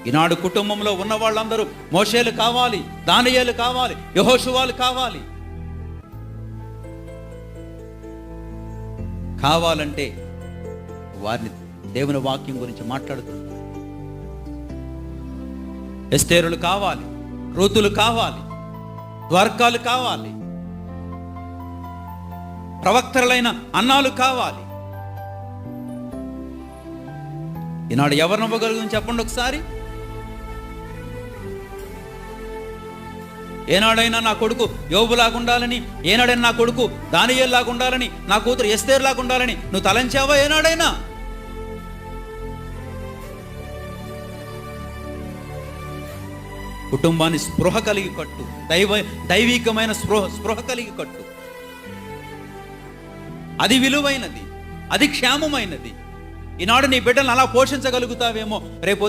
ఈనాడు కుటుంబంలో ఉన్న వాళ్ళందరూ మోషేలు కావాలి, దానియేలు కావాలి, యెహోషువాలు కావాలంటే వారిని దేవుని వాక్యం గురించి మాట్లాడుతున్నారు. ఎస్తేరులు కావాలి, రూతులు కావాలి, ద్వారకాలు కావాలి, ప్రవక్తలైన అన్నాలు కావాలి. ఈనాడు ఎవరిని ఇవ్వగలుగుతుంది చెప్పండి ఒకసారి. ఏనాడైనా నా కొడుకు యోబులాగా ఉండాలని, ఏనాడైనా నా కొడుకు దానియేలులాగా ఉండాలని, నా కూతురు ఎస్తేరులాగా ఉండాలని నువ్వు తలంచావా ఏనాడైనా? కుటుంబాన్ని స్పృహ కలిగి కట్టు, దైవికమైన స్పృహ కలిగి కట్టు. అది విలువైనది, అది క్షేమమైనది. ఈనాడు నీ బిడ్డలను అలా పోషించగలుగుతావేమో, రేపు